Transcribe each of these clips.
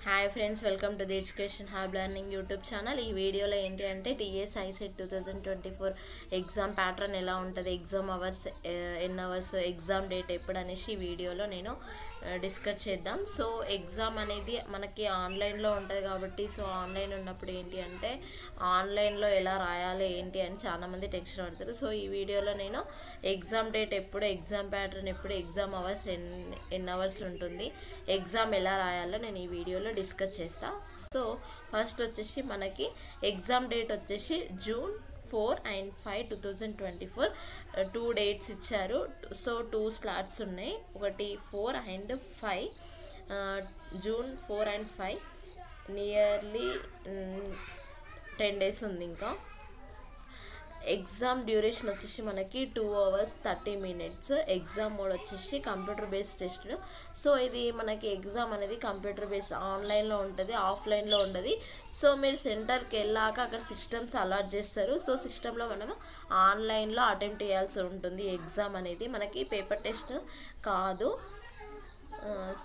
Hi friends, welcome to the education hub learning YouTube channel. ఈ వీడియోలో ఏంటి అంటే టీఎస్ ఐసెట్ 2024 ఎగ్జామ్ ప్యాటర్న్ ఎలా ఉంటుంది, ఎగ్జామ్ అవర్స్ ఎన్ని అవర్స్, ఎగ్జామ్ డేట్ ఎప్పుడు అనేసి ఈ వీడియోలో నేను డిస్కస్ చేద్దాం. సో ఎగ్జామ్ అనేది మనకి ఆన్లైన్లో ఉంటుంది కాబట్టి, సో ఆన్లైన్ ఉన్నప్పుడు ఏంటి అంటే ఆన్లైన్లో ఎలా రాయాలి ఏంటి అని చాలామంది టెన్షన్ పడతారు. సో ఈ వీడియోలో నేను ఎగ్జామ్ డేట్ ఎప్పుడు, ఎగ్జామ్ ప్యాటర్న్ ఎప్పుడు, ఎగ్జామ్ అవర్స్ ఎన్ని అవర్స్ ఉంటుంది, ఎగ్జామ్ ఎలా రాయాలో నేను ఈ వీడియోలో డిస్కస్ చేస్తా. సో ఫస్ట్ వచ్చేసి మనకి ఎగ్జామ్ డేట్ వచ్చేసి June 4 and 5, 2024 2 డేట్స్ ఇచ్చారు. సో 2 స్లాట్స్ ఉన్నాయి, ఒకటి 4 and 5, June 4 and 5, nearly 10 days ఉంది. ఇంకా ఎగ్జామ్ డ్యూరేషన్ వచ్చేసి మనకి 2 hours 30 minutes. ఎగ్జామ్ మోడ్ వచ్చేసి కంప్యూటర్ బేస్డ్ టెస్ట్. సో ఇది మనకి ఎగ్జామ్ అనేది కంప్యూటర్ బేస్డ్, ఆన్లైన్లో ఉంటుంది, ఆఫ్లైన్లో ఉండదు. సో మీరు సెంటర్కి వెళ్ళాక అక్కడ సిస్టమ్స్ అలాట్ చేస్తారు. సో సిస్టంలో మనం ఆన్లైన్లో అటెంప్ట్ చేయాల్సి ఉంటుంది. ఎగ్జామ్ అనేది మనకి పేపర్ టెస్ట్ కాదు.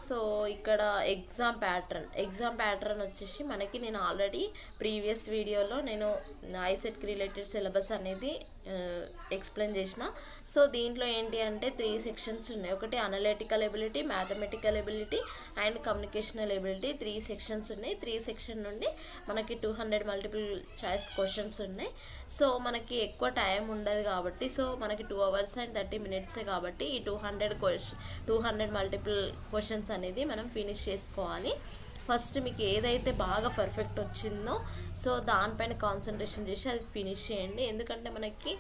సో ఇక్కడ ఎగ్జామ్ ప్యాటర్న్ వచ్చేసి మనకి నేను ఆల్రెడీ ప్రీవియస్ వీడియోలో నేను ఐసెట్కి రిలేటెడ్ సిలబస్ అనేది ఎక్స్ప్లెయిన్ చేసిన. సో దీంట్లో ఏంటి అంటే 3 సెక్షన్స్ ఉన్నాయి. ఒకటి analytical ability, mathematical ability and communicational ability. 3 sections ఉన్నాయి. 3 సెక్షన్ నుండి మనకి 200 మల్టిపుల్ చాయిస్ క్వశ్చన్స్ ఉన్నాయి. సో మనకి ఎక్కువ టైం ఉండదు కాబట్టి, సో మనకి 2 hours and 30 minutes కాబట్టి ఈ 200 మల్టిపుల్ క్వశ్చన్స్ అనేది మనం ఫినిష్ చేసుకోవాలి. ఫస్ట్ మీకు ఏదైతే బాగా పర్ఫెక్ట్ వచ్చిందో సో దానిపైన కాన్సన్ట్రేషన్ చేసి అది ఫినిష్ చేయండి. ఎందుకంటే మనకి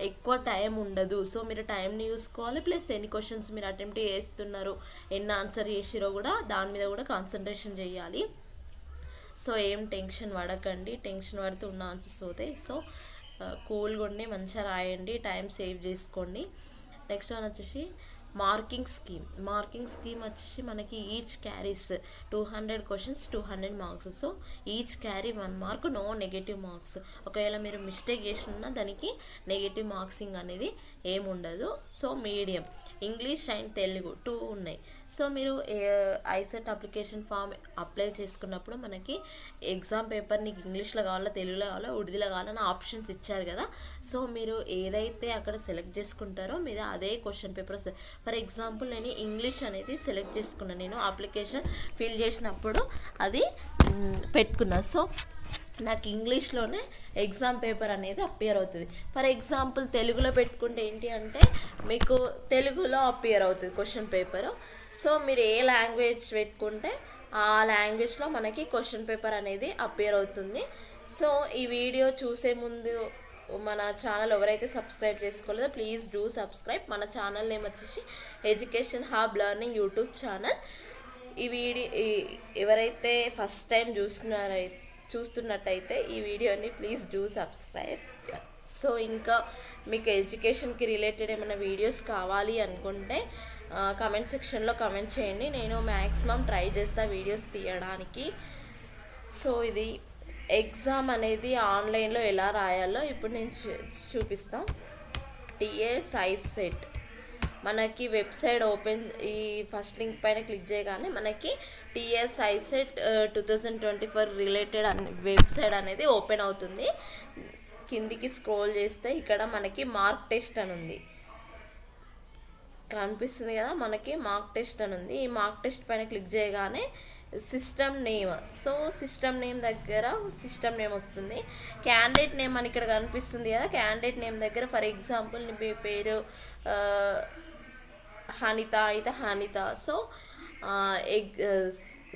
ఎక్కువ టైం ఉండదు. సో మీరు టైంని చూసుకోవాలి, ప్లస్ ఎన్ని క్వశ్చన్స్ మీరు అటెంప్ట్ చేస్తున్నారు, ఎన్ని ఆన్సర్ చేసిరో కూడా దాని మీద కూడా కాన్సన్ట్రేషన్ చేయాలి. సో ఏం టెన్షన్ పడకండి, టెన్షన్ పడుతూ ఉన్న ఆన్సర్స్ అవుతాయి. సో కూల్గా ఉండి మంచిగా రాయండి, టైం సేవ్ చేసుకోండి. నెక్స్ట్ వన్ వచ్చేసి మార్కింగ్ స్కీమ్ వచ్చేసి మనకి each carries 200 questions 200 marks. So each carry 1 mark, no negative marks. ఒకవేళ మీరు మిస్టేక్ చేసినా దానికి నెగటివ్ మార్క్సింగ్ అనేది ఏముండదు. సో మీడియం ఇంగ్లీష్ అండ్ తెలుగు 2 ఉన్నాయి. సో మీరు ఐసెట్ అప్లికేషన్ ఫామ్ అప్లై చేసుకున్నప్పుడు మనకి ఎగ్జామ్ పేపర్ నీకు ఇంగ్లీష్లో కావాలా, తెలుగులో కావాలా, ఉర్దూలో కావాలని ఆప్షన్స్ ఇచ్చారు కదా. సో మీరు ఏదైతే అక్కడ సెలెక్ట్ చేసుకుంటారో మీరు అదే క్వశ్చన్ పేపర్. ఫర్ ఎగ్జాంపుల్ నేను ఇంగ్లీష్ అనేది సెలెక్ట్ చేసుకున్నాను, నేను అప్లికేషన్ ఫిల్ చేసినప్పుడు అది పెట్టుకున్నా. సో నాకు ఇంగ్లీష్లోనే ఎగ్జామ్ పేపర్ అనేది అపియర్ అవుతుంది. ఫర్ ఎగ్జాంపుల్ తెలుగులో పెట్టుకుంటే ఏంటి అంటే మీకు తెలుగులో అపియర్ అవుతుంది క్వశ్చన్ పేపరు. సో మీరు ఏ లాంగ్వేజ్ పెట్టుకుంటే ఆ లాంగ్వేజ్లో మనకి క్వశ్చన్ పేపర్ అనేది అపియర్ అవుతుంది. సో ఈ వీడియో చూసే ముందు మన ఛానల్ ఎవరైతే సబ్స్క్రైబ్ చేసుకోలేదో ప్లీజ్ డూ సబ్స్క్రైబ్. మన ఛానల్ నేమ్ వచ్చేసి education hub learning YouTube channel. ఈ వీడియో ఎవరైతే ఫస్ట్ టైం చూస్తున్నట్టయితే ఈ వీడియోని ప్లీజ్ డూ సబ్స్క్రైబ్. సో ఇంకా మీకు ఎడ్యుకేషన్కి రిలేటెడ్ ఏమైనా వీడియోస్ కావాలి అనుకుంటే కమెంట్ సెక్షన్లో కమెంట్ చేయండి, నేను మ్యాక్సిమం ట్రై చేస్తా వీడియోస్ తీయడానికి. సో ఇది ఎగ్జామ్ అనేది ఆన్లైన్లో ఎలా రాయాలో ఇప్పుడు నేను చూపిస్తాను. టీఎస్ ఐసెట్ మనకి వెబ్సైట్ ఓపెన్, ఈ ఫస్ట్ లింక్ పైన క్లిక్ చేయగానే మనకి టీఎస్ ఐసెట్ 2024 రిలేటెడ్ వెబ్సైట్ అనేది ఓపెన్ అవుతుంది. కిందికి స్క్రోల్ చేస్తే ఇక్కడ మనకి మార్క్ టెస్ట్ అని ఉంది, కనిపిస్తుంది కదా, మనకి మార్క్ టెస్ట్ అని ఉంది. ఈ మార్క్ టెస్ట్ పైన క్లిక్ చేయగానే system name, so system name దగ్గర సిస్టమ్ నేమ్ వస్తుంది. క్యాండిడేట్ నేమ్ అని ఇక్కడ కనిపిస్తుంది కదా, క్యాండిడేట్ నేమ్ దగ్గర ఫర్ ఎగ్జాంపుల్ మీ పేరు హనిత అయితే హనిత. సో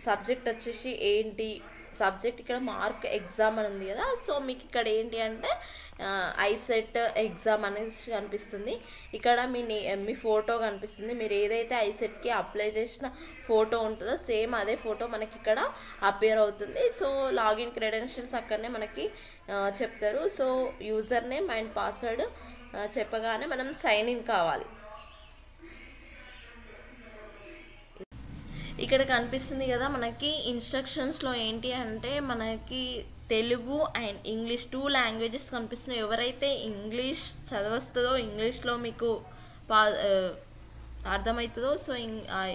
సబ్జెక్ట్ వచ్చేసి ఏంటి, సబ్జెక్ట్ ఇక్కడ మార్క్ ఎగ్జామ్ అని ఉంది కదా. సో మీకు ఇక్కడ ఏంటి అంటే ఐసెట్ ఎగ్జామ్ అనేది కనిపిస్తుంది. ఇక్కడ మీ ఫోటో కనిపిస్తుంది. మీరు ఏదైతే ఐసెట్కి అప్లై చేసిన ఫోటో ఉంటుందో సేమ్ అదే ఫోటో మనకి ఇక్కడ అపియర్ అవుతుంది. సో లాగిన్ క్రెడెన్షియల్స్ అక్కడనే మనకి చెప్తారు. So user name and password చెప్పగానే మనం సైన్ ఇన్ కావాలి. ఇక్కడ కనిపిస్తుంది కదా మనకి ఇన్స్ట్రక్షన్స్లో ఏంటి అంటే మనకి తెలుగు అండ్ ఇంగ్లీష్ 2 లాంగ్వేజెస్ కనిపిస్తున్నాయి. ఎవరైతే ఇంగ్లీష్ చదవస్తుందో ఇంగ్లీష్లో మీకు అర్థమవుతుందో సో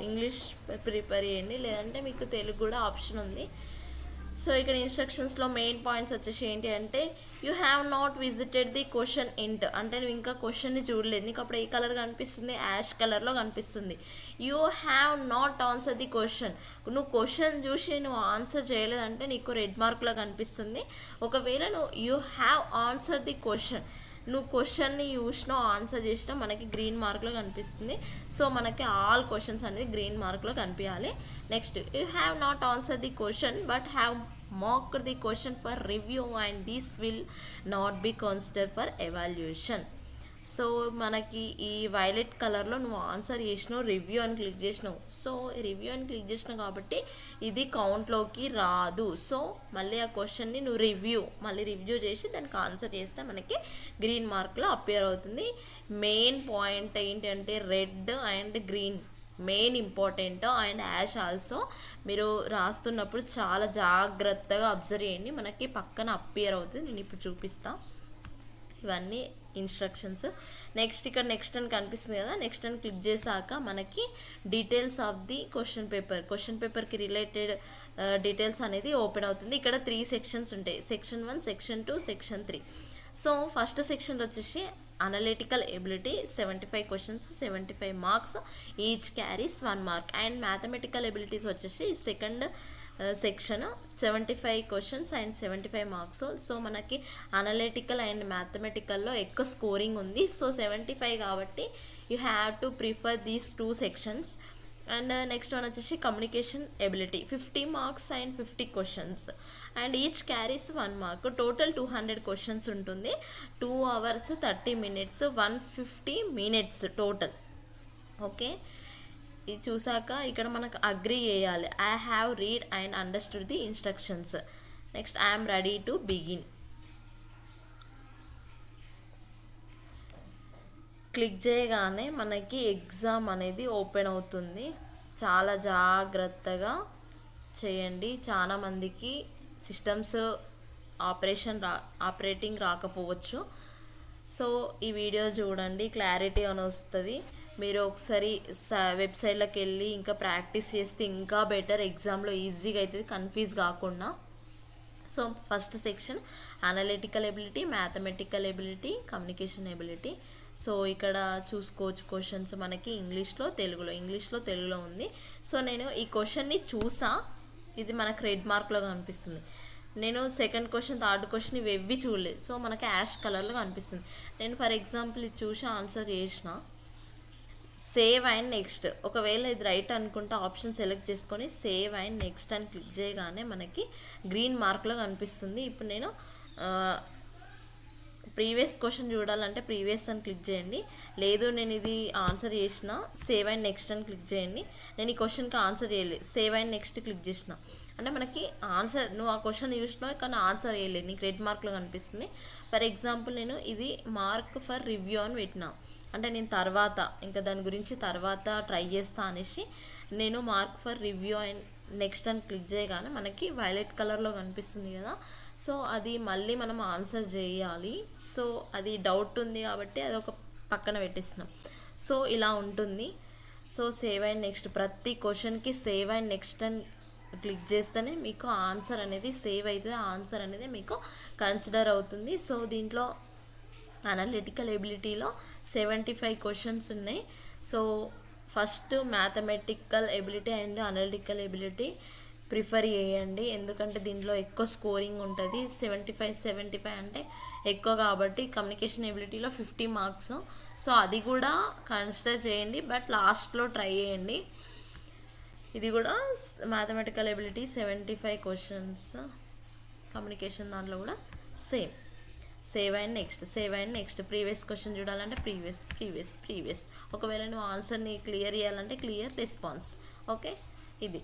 ఇంగ్లీష్ ప్రిపేర్ చేయండి, లేదంటే మీకు తెలుగు కూడా ఆప్షన్ ఉంది. సో ఇక్కడ ఇన్స్ట్రక్షన్స్లో మెయిన్ పాయింట్స్ వచ్చేసి ఏంటి అంటే you have not visited the question ఇంట్, అంటే నువ్వు ఇంకా క్వశ్చన్ని చూడలేదు, నీకు అప్పుడు ఏ కలర్ కనిపిస్తుంది, యాష్ కలర్లో కనిపిస్తుంది. You have not answer the question, నువ్వు క్వశ్చన్ చూసి నువ్వు ఆన్సర్ చేయలేదంటే నీకు రెడ్ మార్క్లో కనిపిస్తుంది. ఒకవేళ నువ్వు you have answer the question, నువ్వు క్వశ్చన్ని చూసినా ఆన్సర్ చేసినా మనకి గ్రీన్ మార్క్లో కనిపిస్తుంది. సో మనకి ఆల్ క్వశ్చన్స్ అనేది గ్రీన్ మార్క్లో కనిపించాలి. Next you have not answer the question but have marked the question for review and this will not be consider for evaluation. So మనకి ఈ వైలెట్ కలర్లో నువ్వు ఆన్సర్ చేసినావు, రివ్యూ అని క్లిక్ చేసినావు. సో రివ్యూ అని క్లిక్ చేసినావు కాబట్టి ఇది కౌంట్లోకి రాదు. సో మళ్ళీ ఆ క్వశ్చన్ని నువ్వు రివ్యూ చేసి దానికి ఆన్సర్ చేస్తే మనకి గ్రీన్ మార్క్లో అపియర్ అవుతుంది. మెయిన్ పాయింట్ ఏంటంటే red and green main important, and యాష్ ఆల్సో మీరు రాస్తున్నప్పుడు చాలా జాగ్రత్తగా అబ్జర్వ్ చేయండి, మనకి పక్కన అపియర్ అవుతుంది. నేను ఇప్పుడు చూపిస్తాను ఇవన్నీ ఇన్స్ట్రక్షన్స్. నెక్స్ట్ ఇక్కడ నెక్స్ట్ అని కనిపిస్తుంది కదా, నెక్స్ట్ అని క్లిక్ చేశాక మనకి డీటెయిల్స్ ఆఫ్ ది క్వశ్చన్ పేపర్కి రిలేటెడ్ డీటెయిల్స్ అనేది ఓపెన్ అవుతుంది. ఇక్కడ 3 సెక్షన్స్ ఉంటాయి, section 1, section 2, section 3. So first section వచ్చేసి analytical ability 75 questions, 75 marks, each carries 1 mark. And mathematical abilities వచ్చేసి second section 75 questions and 75 marks. So మనకి అనలిటికల్ అండ్ మ్యాథమెటికల్లో ఎక్కువ స్కోరింగ్ ఉంది. సో 75 కాబట్టి you have to prefer these 2 sections. And next one వచ్చేసి communication ability 50 marks and 50 questions and each carries 1 mark. Total 200 questions ఉంటుంది, 2 hours 30 minutes, 150 minutes total. Okay, ఇది చూసాక ఇక్కడ మనకు అగ్రీ చేయాలి. I have read and understood the instructions. Next I'm ready to begin. Click చేయగానే మనకి exam అనేది open అవుతుంది. చాలా జాగ్రత్తగా చేయండి. చాలా మందికి సిస్టమ్స్ ఆపరేటింగ్ రాకపోవచ్చు. సో ఈ వీడియో చూడండి, క్లారిటీ అని వస్తుంది. మీరు ఒకసారి వెబ్సైట్లోకి వెళ్ళి ఇంకా ప్రాక్టీస్ చేస్తే ఇంకా బెటర్, ఎగ్జామ్లో ఈజీగా అవుతుంది, కన్ఫ్యూజ్ కాకుండా. So first section analytical ability, mathematical ability, communication ability. So ఇక్కడ చూసుకోవచ్చు క్వశ్చన్స్ మనకి ఇంగ్లీష్లో తెలుగులో ఉంది. సో నేను ఈ క్వశ్చన్ని చూసా, ఇది మనకు రెడ్ మార్క్లో కనిపిస్తుంది. నేను సెకండ్ క్వశ్చన్, థర్డ్ క్వశ్చన్ ఇవి చూడలేదు. సో మనకి యాష్ కలర్లో కనిపిస్తుంది. నేను ఫర్ ఎగ్జాంపుల్ ఇది చూసి ఆన్సర్ చేసిన. సేవ్ అండ్ నెక్స్ట్, ఒకవేళ ఇది రైట్ అనుకుంటే ఆప్షన్ సెలెక్ట్ చేసుకొని సేవ్ అండ్ నెక్స్ట్ అని క్లిక్ చేయగానే మనకి గ్రీన్ మార్క్లో కనిపిస్తుంది. ఇప్పుడు నేను ప్రీవియస్ క్వశ్చన్ చూడాలంటే ప్రీవియస్ అని క్లిక్ చేయండి, లేదు నేను ఇది ఆన్సర్ చేసిన సేవ్ అండ్ నెక్స్ట్ అని క్లిక్ చేయండి. నేను ఈ క్వశ్చన్కి ఆన్సర్ చేయలేదు, సేవ్ అండ్ నెక్స్ట్ క్లిక్ చేసిన అంటే మనకి ఆన్సర్, నువ్వు ఆ క్వశ్చన్ చూసినావు కానీ ఆన్సర్ చేయలేదు, నీకు రెడ్ మార్క్లో కనిపిస్తుంది. ఫర్ ఎగ్జాంపుల్ నేను ఇది మార్క్ ఫర్ రివ్యూ అని పెట్టినా, అంటే నేను తర్వాత ఇంకా దాని గురించి తర్వాత ట్రై చేస్తా అనేసి నేను mark for review and next అని క్లిక్ చేయగానే మనకి వైలెట్ కలర్లో కనిపిస్తుంది కదా. సో అది మళ్ళీ మనం ఆన్సర్ చేయాలి. సో అది డౌట్ ఉంది కాబట్టి అది ఒక పక్కన పెట్టేస్తున్నాం. సో ఇలా ఉంటుంది. సో సేవ్ అండ్ నెక్స్ట్, ప్రతి క్వశ్చన్కి సేవ్ అండ్ నెక్స్ట్ అని క్లిక్ చేస్తేనే మీకు ఆన్సర్ అనేది సేవ్ అవుతుంది, ఆన్సర్ అనేది మీకు కన్సిడర్ అవుతుంది. సో దీంట్లో అనలిటికల్ ఎబిలిటీలో 75 క్వశ్చన్స్ ఉన్నాయి. So first mathematical ability and analytical ability prefer చేయండి, ఎందుకంటే దీంట్లో ఎక్కువ స్కోరింగ్ ఉంటుంది. 75 అంటే ఎక్కువ కాబట్టి. కమ్యూనికేషన్ ఎబిలిటీలో 50 మార్క్స్, సో అది కూడా కన్సిడర్ చేయండి, బట్ లాస్ట్లో ట్రై చేయండి. ఇది కూడా మ్యాథమెటికల్ ఎబిలిటీ 75 క్వశ్చన్స్, కమ్యూనికేషన్ దాంట్లో కూడా same. Save and next previous question చూడాలంటే ప్రీవియస్. ఒకవేళ నువ్వు ఆన్సర్ని క్లియర్ చేయాలంటే క్లియర్ రెస్పాన్స్. ఓకే, ఇది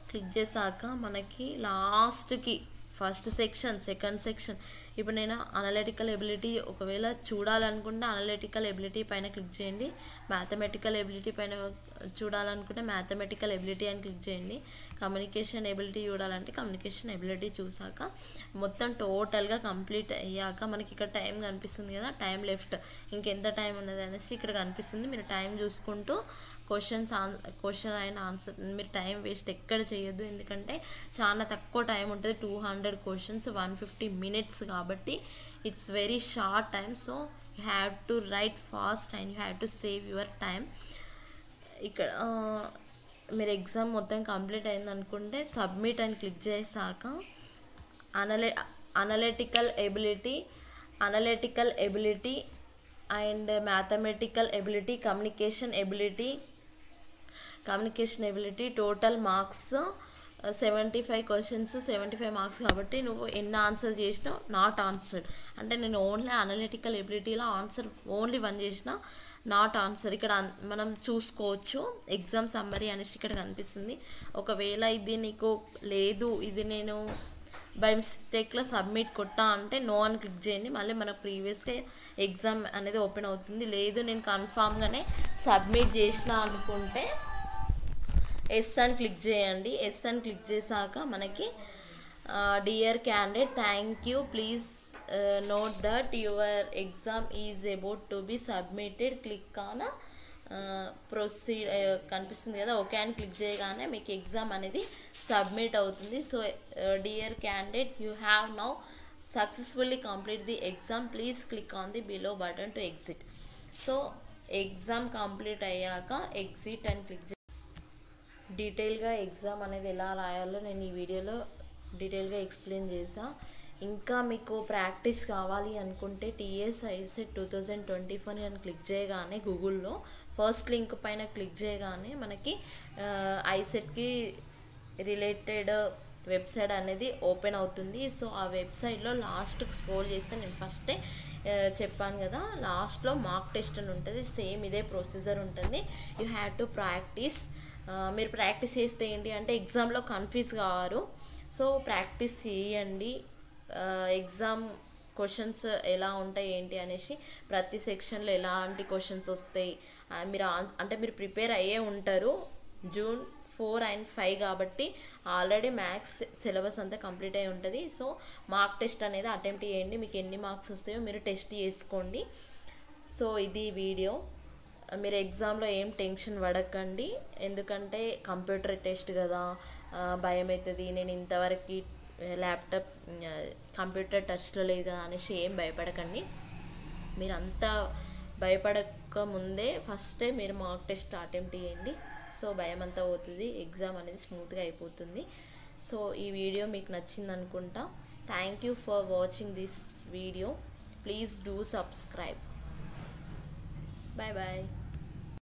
క్లిక్ చేశాక మనకి లాస్ట్కి ఫస్ట్ సెక్షన్, సెకండ్ సెక్షన్. ఇప్పుడు నేను అనలిటికల్ ఎబిలిటీ ఒకవేళ చూడాలనుకుంటే అనలిటికల్ ఎబిలిటీ పైన క్లిక్ చేయండి. మ్యాథమెటికల్ ఎబిలిటీ పైన చూడాలనుకుంటే మ్యాథమెటికల్ ఎబిలిటీ అని క్లిక్ చేయండి. కమ్యూనికేషన్ ఎబిలిటీ చూడాలంటే కమ్యూనికేషన్ ఎబిలిటీ చూసాక మొత్తం టోటల్గా కంప్లీట్ అయ్యాక మనకి ఇక్కడ టైం కనిపిస్తుంది కదా, టైం లెఫ్ట్ ఇంకెంత టైం ఉన్నది అనేసి ఇక్కడ కనిపిస్తుంది. మీరు టైం చూసుకుంటూ క్వశ్చన్ అయిన ఆన్సర్ మీరు టైం వేస్ట్ ఎక్కడ చేయొద్దు, ఎందుకంటే చాలా తక్కువ టైం ఉంటుంది. 200 క్వశ్చన్స్ 150 minutes కాబట్టి it's very short time. So you have to right fast and you have to save your time. ఇక్కడ మీరు ఎగ్జామ్ మొత్తం కంప్లీట్ అయింది అనుకుంటే సబ్మిట్ అని క్లిక్ చేశాక analytical ability and mathematical ability, communication ability total marks 75 questions 75 marks కాబట్టి నువ్వు ఎన్ని ఆన్సర్ చేసినావు నాట్ ఆన్సర్డ్ అంటే నేను ఓన్లీ అనలిటికల్ ఎబిలిటీలో ఆన్సర్ ఓన్లీ 1 చేసిన నాట్ ఆన్సర్. ఇక్కడ మనం చూసుకోవచ్చు ఎగ్జామ్ సమ్మరీ అనేసి ఇక్కడ కనిపిస్తుంది. ఒకవేళ ఇది నీకు లేదు, ఇది నేను బై మిస్టేక్లో సబ్మిట్ కొట్టా అంటే నో అని క్లిక్ చేయండి. మళ్ళీ మనకు ప్రీవియస్గా ఎగ్జామ్ అనేది ఓపెన్ అవుతుంది. లేదు నేను కన్ఫామ్గానే సబ్మిట్ చేసిన అనుకుంటే ఎస్ అని క్లిక్ చేయండి. ఎస్ అని క్లిక్ చేశాక మనకి dear candidate thank you please note that your exam is about to be submitted click on proceed కనిపిస్తుంది కదా, ఓకే అని క్లిక్ చేయగానే మీకు ఎగ్జామ్ అనేది సబ్మిట్ అవుతుంది. So dear candidate you have now successfully complete the exam please click on the below button to exit. So exam complete అయ్యాక exit అని click డీటెయిల్గా ఎగ్జామ్ అనేది ఎలా రాయాలో నేను ఈ వీడియోలో డీటెయిల్గా ఎక్స్ప్లెయిన్ చేసా. ఇంకా మీకు ప్రాక్టీస్ కావాలి అనుకుంటే టీఎస్ ఐసెట్ 2024 అని క్లిక్ చేయగానే గూగుల్లో ఫస్ట్ లింక్ పైన క్లిక్ చేయగానే మనకి ఐసెట్కి రిలేటెడ్ వెబ్సైట్ అనేది ఓపెన్ అవుతుంది. సో ఆ వెబ్సైట్లో లాస్ట్కి స్క్రోల్ చేస్తే నేను ఫస్టే చెప్పాను కదా, లాస్ట్లో మార్క్ టెస్ట్ అని ఉంటుంది. సేమ్ ఇదే ప్రొసీజర్ ఉంటుంది. You have to practice. మీరు ప్రాక్టీస్ చేస్తే ఏంటి అంటే ఎగ్జామ్లో కన్ఫ్యూజ్ కావారు. సో ప్రాక్టీస్ చేయండి. ఎగ్జామ్ క్వశ్చన్స్ ఎలా ఉంటాయి ఏంటి అనేసి ప్రతి సెక్షన్లో ఎలాంటి క్వశ్చన్స్ వస్తాయి మీరు ప్రిపేర్ అయ్యే ఉంటారు. June 4 and 5 కాబట్టి ఆల్రెడీ మ్యాథ్స్ సిలబస్ అంతా కంప్లీట్ అయి ఉంటుంది. సో మార్క్ టెస్ట్ అనేది అటెంప్ట్ చేయండి. మీకు ఎన్ని మార్క్స్ వస్తాయో మీరు టెస్ట్ చేసుకోండి. సో ఇది వీడియో. మీరు ఎగ్జామ్లో ఏం టెన్షన్ పడకండి, ఎందుకంటే కంప్యూటర్ టెస్ట్ కదా, భయం అవుతుంది. నేను ఇంతవరకు ల్యాప్టాప్ కంప్యూటర్ టచ్లో లేదు కదా అనేసి ఏం భయపడకండి. మీరంతా భయపడక ముందే ఫస్టే మీరు మార్క్ టెస్ట్ అటెంప్ట్ చేయండి. సో భయం అంతా పోతుంది, ఎగ్జామ్ అనేది స్మూత్గా అయిపోతుంది. సో ఈ వీడియో మీకు నచ్చింది అనుకుంటా. Thank you for watching this video. Please do subscribe. Bye bye.